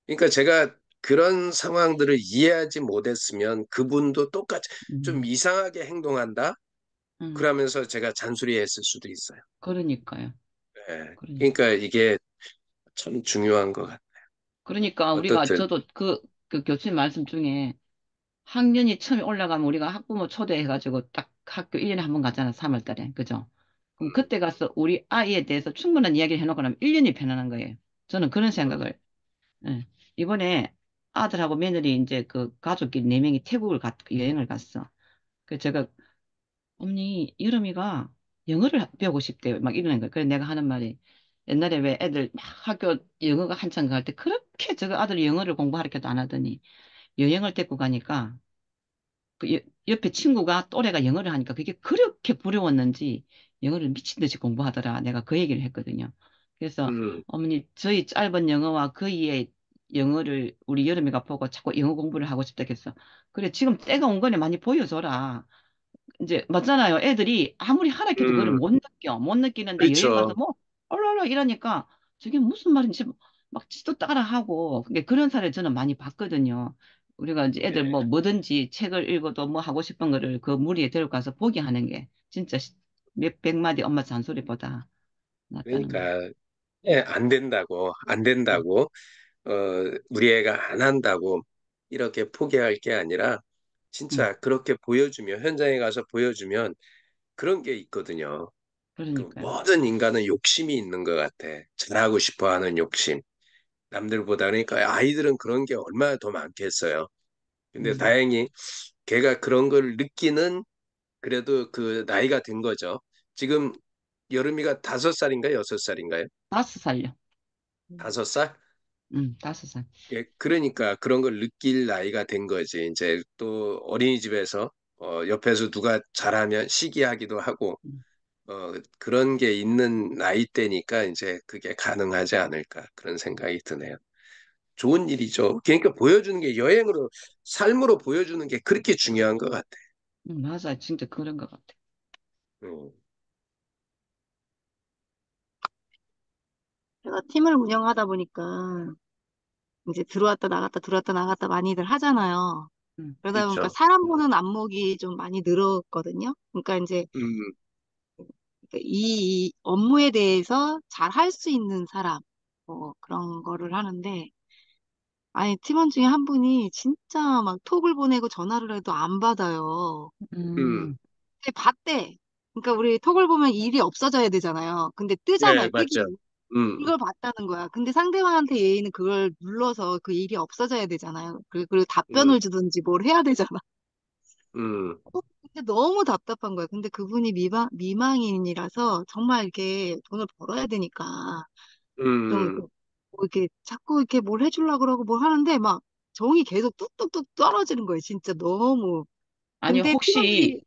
그러니까 제가 그런 상황들을 이해하지 못했으면 그분도 똑같이 좀 음, 이상하게 행동한다? 음. 그러면서 제가 잔소리했을 수도 있어요. 그러니까요. 예. 그러니까. 그러니까 이게 참 중요한 것 같아요. 그러니까 우리가 어떻든 저도 그 교수님 말씀 중에 학년이 처음에 올라가면 우리가 학부모 초대해가지고 딱 학교 1년에 한 번 가잖아, 3월 달에. 그죠? 그럼 그때 가서 우리 아이에 대해서 충분한 이야기를 해놓고 나면 1년이 편안한 거예요. 저는 그런 생각을, 예. 이번에 아들하고 며느리 이제 그 가족끼리 4명이 태국을 여행을 갔어. 그래서 제가, 어머니, 여름이가 영어를 배우고 싶대요. 막 이러는 거예요. 그래서 내가 하는 말이, 옛날에 왜 애들 막 학교 영어가 한창 갈 때 그렇게 저거 아들이 영어를 공부하려도 안 하더니 여행을 데리고 가니까 그 옆에 친구가 또래가 영어를 하니까 그게 그렇게 부러웠는지 영어를 미친 듯이 공부하더라. 내가 그 얘기를 했거든요. 그래서 음, 어머니 저희 짧은 영어와 그이의 영어를 우리 여름이가 보고 자꾸 영어 공부를 하고 싶다 했어. 그래 지금 때가 온 거네 많이 보여줘라. 이제 맞잖아요. 애들이 아무리 하라해도 그거를 음, 못 느껴. 못 느끼는데 여행 가서 그렇죠. 뭐 얼얼얼 이러니까 저게 무슨 말인지 막 지도 따라하고 근데 그런 사례를 저는 많이 봤거든요. 우리가 이제 애들 예. 뭐 뭐든지 책을 읽어도 뭐 하고 싶은 거를 그 무리에 데려가서 보게 하는 게 진짜 몇백 마디 엄마 잔소리보다 낫다는 거예요. 그러니까 안 된다고 안 음, 된다고 어, 우리 애가 안 한다고 이렇게 포기할 게 아니라 음, 진짜 그렇게 보여주면 현장에 가서 보여주면 그런 게 있거든요. 그 그러니까요. 모든 인간은 욕심이 있는 것 같아. 잘하고 싶어 하는 욕심. 남들보다 그러니까 아이들은 그런 게 얼마나 더 많겠어요. 근데 음, 다행히 걔가 그런 걸 느끼는 그래도 그 나이가 된 거죠. 지금 여름이가 5살인가요? 6살인가요? 5살요. 음, 5살? 5살. 예, 그러니까 그런 걸 느낄 나이가 된 거지. 이제 또 어린이집에서 옆에서 누가 잘하면 시기하기도 하고 음, 그런 게 있는 나이 때니까 이제 그게 가능하지 않을까 그런 생각이 드네요. 좋은 일이죠. 그러니까 보여주는 게 여행으로 삶으로 보여주는 게 그렇게 중요한 것 같아. 맞아. 진짜 그런 것 같아. 음, 제가 팀을 운영하다 보니까 이제 들어왔다 나갔다 들어왔다 나갔다 많이들 하잖아요. 음, 그러다 보니까 그렇죠. 사람 보는 안목이 좀 많이 늘었거든요. 그러니까 이제 음, 이 업무에 대해서 잘 할 수 있는 사람, 그런 거를 하는데, 아니, 팀원 중에 한 분이 진짜 막 톡을 보내고 전화를 해도 안 받아요. 음, 음, 근데 봤대. 그러니까 우리 톡을 보면 일이 없어져야 되잖아요. 근데 뜨잖아요. 네, 뜨기. 맞죠. 음, 이걸 봤다는 거야. 근데 상대방한테 얘는 그걸 눌러서 그 일이 없어져야 되잖아요. 그리고 음, 답변을 주든지 뭘 해야 되잖아. 음, 근데 너무 답답한 거야. 근데 그분이 미망인이라서 정말 이렇게 돈을 벌어야 되니까 좀 음. 이렇게 뭐 이렇게 자꾸 이렇게 뭘 해주려고 그러고 뭘 하는데 막 정이 계속 뚝뚝뚝 떨어지는 거예요. 진짜 너무. 아니, 근데 팀원들이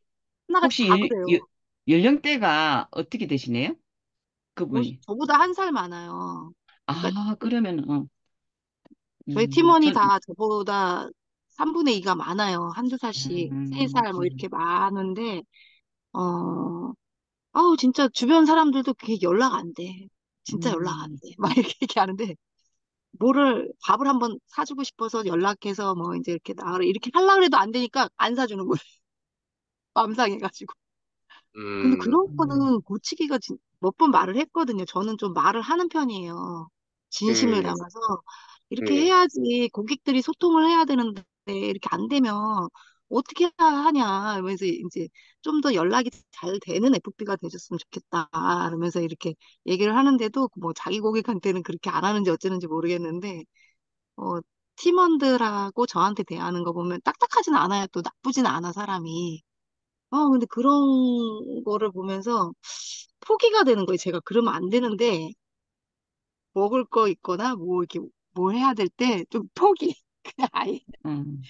하나같이 혹시 다 그래요. 연령대가 어떻게 되시네요? 그분이. 저보다 한 살 많아요. 그러니까 아, 그러면, 저희 팀원이 전, 다 저보다 3분의 2가 많아요. 한두 살씩, 세 음, 살 뭐 이렇게 많은데, 어, 아우, 진짜 주변 사람들도 그게 연락 안 돼. 진짜 연락 안 음, 돼. 막 이렇게 얘기하는데, 뭐를, 밥을 한번 사주고 싶어서 연락해서 뭐 이제 이렇게 나가라. 이렇게 하려고 해도 안 되니까 안 사주는 거예요. 맘 상해가지고. 근데 음, 그런 거는 고치기가 몇 번 말을 했거든요. 저는 좀 말을 하는 편이에요. 진심을 음, 담아서 이렇게 음, 해야지 고객들이 소통을 해야 되는데 이렇게 안 되면 어떻게 하냐 이러면서 이제 좀 더 연락이 잘 되는 FP가 되셨으면 좋겠다 그러면서 이렇게 얘기를 하는데도 뭐 자기 고객한테는 그렇게 안 하는지 어쩌는지 모르겠는데 어, 팀원들하고 저한테 대하는 거 보면 딱딱하진 않아요. 또 나쁘진 않아 사람이. 근데 그런 거를 보면서 포기가 되는 거예요. 제가 그러면 안 되는데, 먹을 거 있거나, 뭐, 이렇게, 뭐 해야 될 때, 좀 포기. 그냥 아예. 음,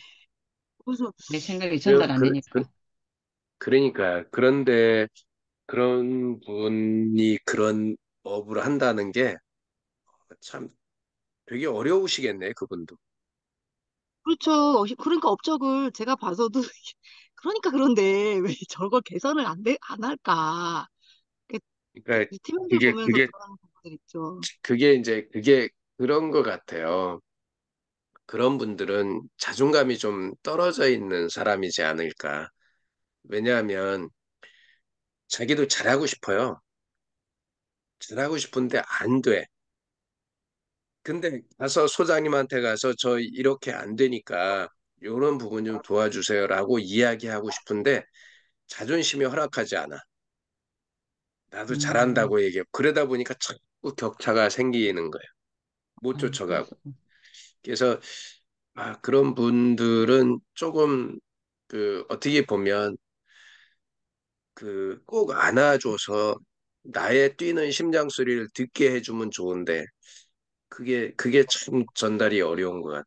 그래서, 내 생각이 그, 전달 안 그, 되니까. 그러니까 그런데 그런 분이 그런 업을 한다는 게 참 되게 어려우시겠네, 그분도. 그렇죠. 그러니까 업적을 제가 봐서도, 그러니까 그런데 왜 저걸 개선을 안 할까. 그 그러니까 팀원들 그게 보면서 그게 그런 부분들 있죠. 그게 그런 것 같아요. 그런 분들은 자존감이 좀 떨어져 있는 사람이지 않을까. 왜냐하면 자기도 잘하고 싶어요. 잘하고 싶은데 안 돼. 근데 가서 소장님한테 가서 저 이렇게 안 되니까 이런 부분 좀 도와주세요라고 이야기하고 싶은데 자존심이 허락하지 않아. 나도 음, 잘한다고 얘기해. 그러다 보니까 자꾸 격차가 생기는 거예요. 못 쫓아가고. 그래서, 그래서 그런 분들은 조금 어떻게 보면 꼭 안아줘서 나의 뛰는 심장 소리를 듣게 해주면 좋은데 그게 참 전달이 어려운 것 같아.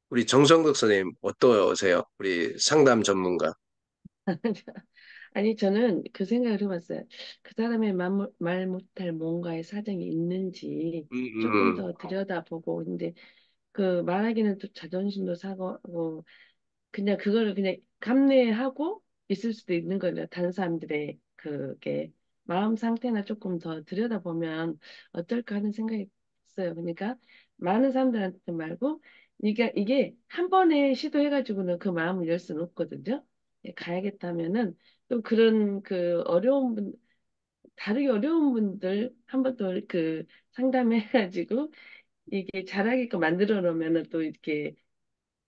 우리 정성덕 선생님 어떠세요? 우리 상담 전문가. 아니, 저는 그 생각을 해봤어요. 그 사람의 말 못할 뭔가의 사정이 있는지 음, 조금 음, 더 들여다보고, 근데 그 말하기는 또 자존심도 상하고, 그냥 그거를 그냥 감내하고 있을 수도 있는 거예요. 다른 사람들의 그게 마음 상태나 조금 더 들여다보면 어떨까 하는 생각이 있어요. 그러니까 많은 사람들한테 말고 이게 한 번에 시도해가지고는 그 마음을 열 수는 없거든요. 예, 가야겠다면은 또 그런 그 어려운 다르게 어려운 분들 한 번 더 그 상담해가지고 이게 잘하게끔 만들어 놓으면은 또 이렇게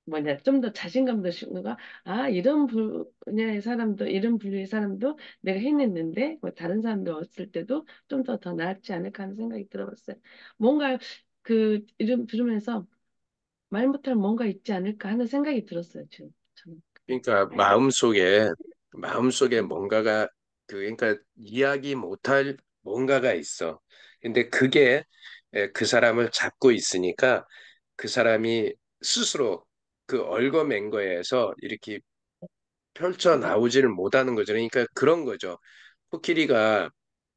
뭐냐, 좀 더 자신감도 심는가? 아, 이런 분야의 사람도, 이런 분야의 사람도 내가 해냈는데, 뭐 다른 사람들 왔을 때도 좀 더 나았지 않을까 하는 생각이 들어봤어요. 뭔가 그 이름 들으면서 말 못할 뭔가 있지 않을까 하는 생각이 들었어요, 지금. 저는. 그러니까 마음속에 뭔가가 그러니까 이야기 뭔가가 있어. 근데 그게 그 사람을 잡고 있으니까 그 사람이 스스로 그 얽어맨 거에서 이렇게 펼쳐 나오지를 못하는 거죠. 그러니까 그런 거죠. 코끼리가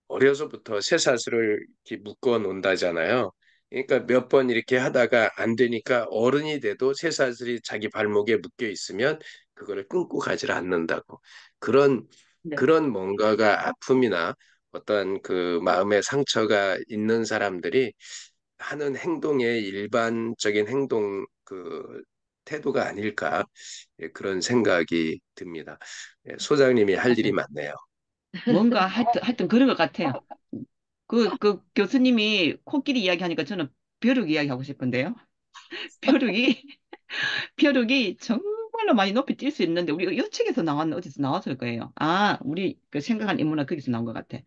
어려서부터 쇠사슬을 이렇게 묶어 놓는다잖아요. 그러니까 몇 번 이렇게 하다가 안 되니까 어른이 돼도 쇠사슬이 자기 발목에 묶여 있으면 그거를 끊고 가지를 않는다고. 그런 네. 그런 뭔가가 아픔이나 어떤 그 마음의 상처가 있는 사람들이 하는 행동의 일반적인 행동 그 태도가 아닐까 그런 생각이 듭니다. 소장님이 할 일이 맞아요. 많네요. 뭔가 하여튼 그런 것 같아요. 그 교수님이 코끼리 이야기하니까 저는 벼룩 이야기하고 싶은데요. 벼룩이, 벼룩이 정말로 많이 높이 뛸 수 있는데, 우리 이 책에서 나왔는 어디서 나왔을 거예요. 아, 우리 그 생각한 인물은 거기서 나온 것 같아.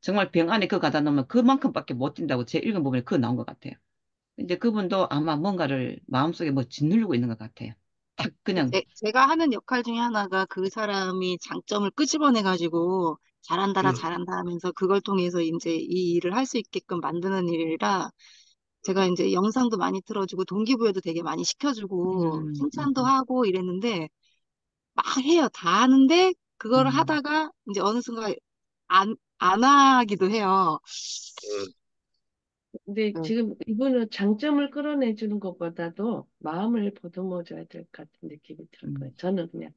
정말 병 안에 그거 가다 놓으면 그만큼밖에 못 뛴다고 제 읽은 부분에 그거 나온 것 같아요. 이제 그분도 아마 뭔가를 마음속에 뭐 짓누르고 있는 것 같아요. 탁 그냥, 제가 하는 역할 중에 하나가 그 사람이 장점을 끄집어내가지고 잘한다라 음, 잘한다 하면서 그걸 통해서 이제 이 일을 할 수 있게끔 만드는 일이라 제가 이제 영상도 많이 틀어주고 동기부여도 되게 많이 시켜주고 음, 음, 칭찬도 하고 이랬는데 막 해요. 다 하는데 그거를 음, 하다가 이제 어느 순간 안 하기도 해요. 음, 근데 네. 지금 이분은 장점을 끌어내주는 것보다도 마음을 보듬어줘야 될 것 같은 느낌이 들어요. 음, 저는 그냥,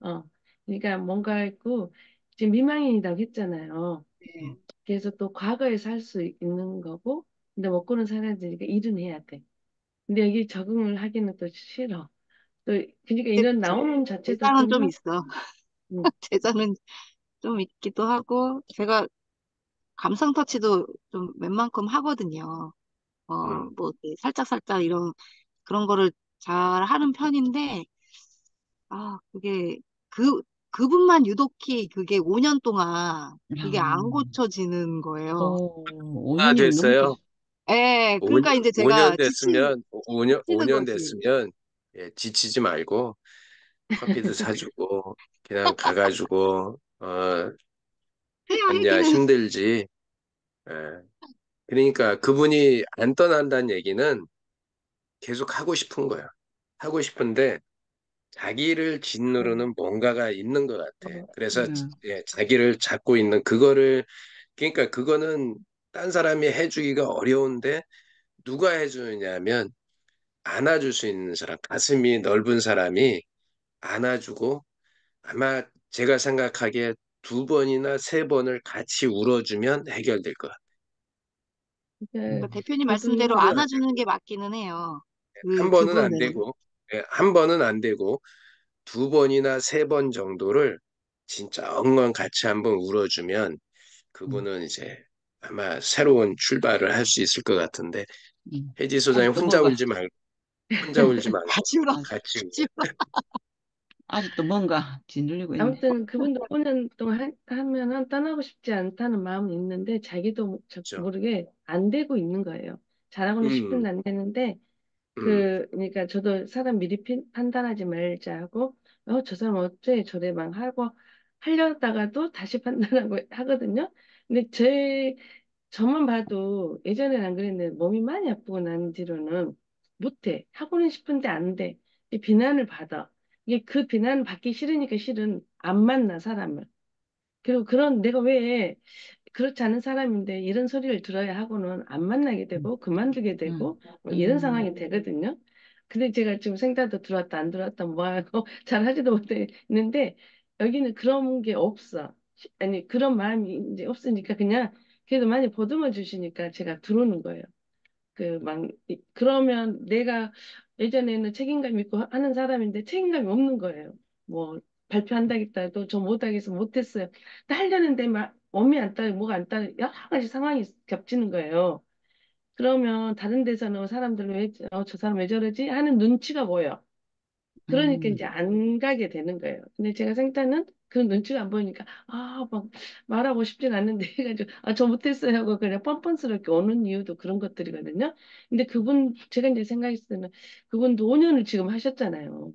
어, 그러니까 뭔가 있고, 지금 미망인이라고 했잖아요. 네. 그래서 또 과거에 살 수 있는 거고, 근데 먹고는 살아야 되니까 일은 해야 돼. 근데 여기 적응을 하기는 또 싫어. 또, 그러니까 근데 이런 나오는 자체도 재산은 좀 좀 있어. 음, 재산은 좀 있기도 하고 제가 감성 터치도 좀 웬만큼 하거든요. 음. 뭐 살짝살짝 이런 그런 거를 잘 하는 편인데 그게 그 그분만 유독히 그게 5년 동안 그게 안 아, 고쳐지는 거예요. 아, 5년이면 너무, 됐어요. 예, 5년, 그러니까 이제 5년 제가 됐으면, 5년, 지치는 5년 거지. 됐으면, 지치지 말고, 커피도 사주고, 그냥 가가지고, 해야 언냐, 하기는 힘들지. 예. 그러니까 그분이 안 떠난다는 얘기는 계속 하고 싶은 거야. 하고 싶은데, 자기를 짓누르는 뭔가가 있는 것 같아. 어, 그래서, 음, 자기를 잡고 있는 그거를, 그러니까 그거는 딴 사람이 해주기가 어려운데, 누가 해주느냐면, 안아줄 수 있는 사람, 가슴이 넓은 사람이 안아주고 아마 제가 생각하기에 두 번이나 세 번을 같이 울어주면 해결될 것 같아요. 그러니까 대표님 말씀대로 저도 한번 안아주는 게 맞기는 해요. 한 번은 안 그분을. 되고, 한 번은 안 되고 두 번이나 세 번 정도를 진짜 엉엉 같이 한번 울어주면 음, 그분은 이제 아마 새로운 출발을 할 수 있을 것 같은데 혜지 소장님 아직도 뭔가, 혼자 울지 말고 같이 울어, 아, 같이 같이 울어. 아직도 뭔가 짓눌리고 있네. 아무튼 그분도 5년 동안 하면은 떠나고 싶지 않다는 마음은 있는데 자기도 울죠. 모르게 안 되고 있는 거예요. 잘하고는 음, 싶은데 안 되는데 음, 그러니까 저도 사람 미리 판단하지 말자 하고 저 사람 어째 저래 막 하고 하려다가도 다시 판단하고 하거든요. 근데 저만 봐도 예전엔 안 그랬는데 몸이 많이 아프고 난 뒤로는 못해. 하고는 싶은데 안 돼. 이 비난을 받아. 이게 그 비난을 받기 싫으니까 실은 안 만나 사람을. 그리고 그런 내가 왜 그렇지 않은 사람인데 이런 소리를 들어야 하고는 안 만나게 음, 되고 그만두게 음, 되고 뭐 이런 음, 상황이 되거든요. 근데 제가 지금 생다도 들어왔다 안 들어왔다 뭐 하고 잘 하지도 못했는데 여기는 그런 게 없어. 아니 그런 마음이 이제 없으니까 그냥 그래도 많이 보듬어 주시니까 제가 들어오는 거예요. 그러면 내가 예전에는 책임감 있고 하는 사람인데 책임감이 없는 거예요. 뭐, 발표한다겠다 해도 저 못하겠어, 못했어요. 근데 하려는데 막, 몸이 안 따요, 뭐가 안 따요. 여러 가지 상황이 겹치는 거예요. 그러면 다른 데서는 사람들 저 사람 왜 저러지? 하는 눈치가 보여. 그러니까 음, 이제 안 가게 되는 거예요. 근데 제가 생타는 그런 눈치가 안 보이니까, 막 말하고 싶진 않는데 해가지고, 저 못했어요 하고 그냥 뻔뻔스럽게 오는 이유도 그런 것들이거든요. 근데 제가 이제 생각했을 때는 그분도 5년을 지금 하셨잖아요.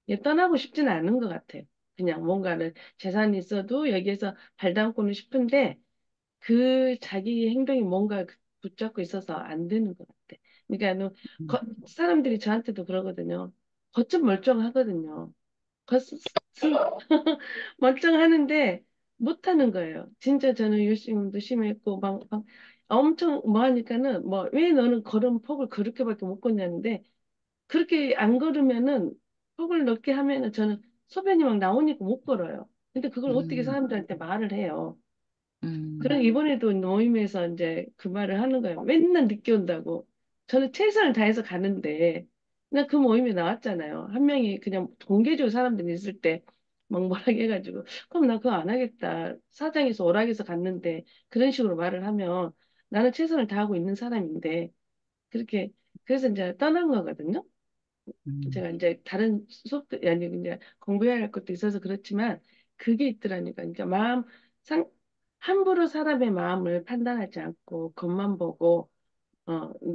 얘 떠나고 싶지는 않은 것 같아요. 그냥 뭔가를 재산이 있어도 여기에서 발담고는 싶은데, 그 자기 행동이 뭔가 붙잡고 있어서 안 되는 것 같아. 그러니까 음, 사람들이 저한테도 그러거든요. 겉은 멀쩡하거든요. 겉은 멀쩡하는데 못하는 거예요. 진짜 저는 열심히 운도 심했고 막 엄청 뭐 하니까는 뭐 왜 너는 걸음 폭을 그렇게밖에 못 걷냐는데 그렇게 안 걸으면은 폭을 넓게 하면은 저는 소변이 막 나오니까 못 걸어요. 근데 그걸 어떻게 음, 사람들한테 말을 해요. 그럼 음, 이번에도 모임에서 이제 그 말을 하는 거예요. 맨날 늦게 온다고. 저는 최선을 다해서 가는데, 그냥 그 모임에 나왔잖아요. 한 명이 그냥 공개적으로 사람들이 있을 때 막 뭐라 해가지고, 그럼 나 그거 안 하겠다. 사장에서 오락해서 갔는데, 그런 식으로 말을 하면 나는 최선을 다하고 있는 사람인데, 그렇게, 그래서 이제 떠난 거거든요. 음, 제가 이제 다른 수업도 아니 이제 공부해야 할 것도 있어서 그렇지만 그게 있더라니까. 그러니까 상 함부로 사람의 마음을 판단하지 않고 겉만 보고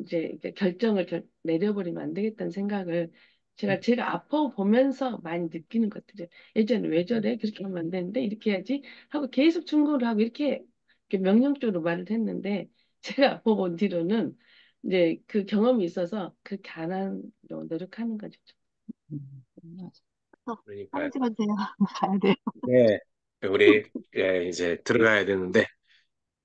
이제 이렇게 결정을 내려버리면 안 되겠다는 생각을 제가 아파 보면서 많이 느끼는 것들이에요. 예전에 왜 저래? 그렇게 하면 안 되는데 이렇게 해야지 하고 계속 충고를 하고 이렇게 명령적으로 말을 했는데 제가 아파 본 뒤로는 이제 그 경험이 있어서 그렇게 안 하려고 노력하는 거죠. 맞아. 그러니까 한 시간 돼요. 가야 돼요. 네, 우리 이제 들어가야 되는데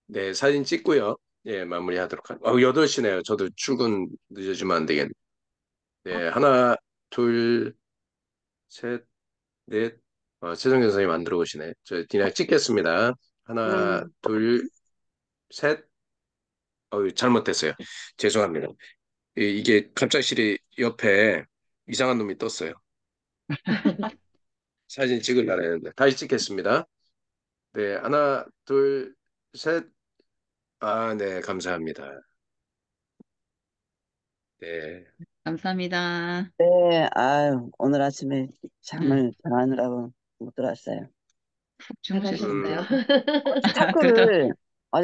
네, 사진 찍고요. 예, 마무리하도록 할게요. 8시네요. 저도 출근 늦어지면 안 되겠네. 네, 하나, 둘, 셋, 넷. 최정현 선생님 안 들어오시네. 저 그냥 찍겠습니다. 하나, 음. 둘, 셋. 잘못됐어요. 죄송합니다. 이게 갑작스레 옆에 이상한 놈이 떴어요. 사진 찍으려고 했는데. 다시 찍겠습니다. 네, 하나, 둘, 셋. 네, 감사합니다. 네. 감사합니다. 네, 아유, 오늘 아침에 응, 잠을 잘 하느라고 못 들었어요. 푹 잘하셨어요. 음, 주무셨습니까? 어제 그래도,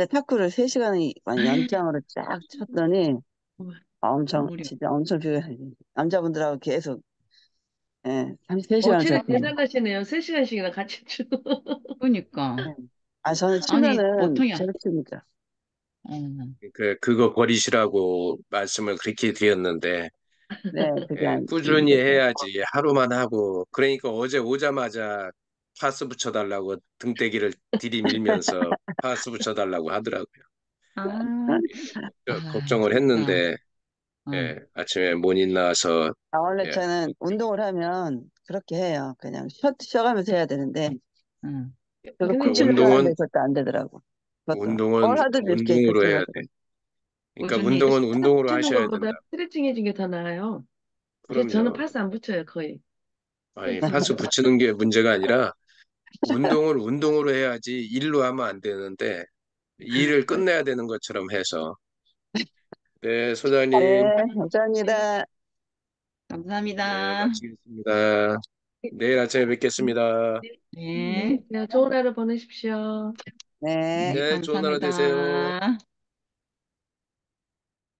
타쿠를 3시간이 연장으로 쫙 쳤더니 무려. 진짜 엄청 피곤해. 남자분들하고 계속, 33시간을 체력 쳤거든요. 대단하시네요. 3시간씩이나 같이 주. 그러니까. 네. 저는 아니, 치면은 보통이야. 계속 칩니다. 어, 그거 버리시라고 말씀을 그렇게 드렸는데, 네, 그게 꾸준히 해야지. 하루만 하고. 그러니까 어제 오자마자 파스 붙여달라고 등대기를 들이밀면서 파스 붙여달라고 하더라고요. 아, 걱정을 진짜. 했는데, 어, 아침에 모닝 나와서, 원래 예, 저는 운동을 하면 그렇게 해요. 그냥 쉬어가면서 해야 되는데, 응, 저도 그 근데 이제 푹치려고 운동은, 하는데 그것도 안 되더라고. 그것도. 운동은 뭘 하든지 이렇게 운동으로 해야 그치려고. 돼. 그러니까 꾸준히, 운동은 파스 운동으로 붙이는 하셔야 것보다 된다. 스트레칭 해준 게 더 나아요. 그래서 저는 그럼요. 파스 안 붙여요, 거의. 아니, 스트레칭 파스 하고. 붙이는 게 문제가 아니라, 운동을 운동으로 해야지 일로 하면 안 되는데, 일을 끝내야 되는 것처럼 해서. 네, 소장님. 네, 감사합니다. 네, 감사합니다. 마치겠습니다. 내일 아침에 뵙겠습니다. 네, 좋은 하루 보내십시오. 네. 네, 네, 좋은 하루 되세요. 감사합니다.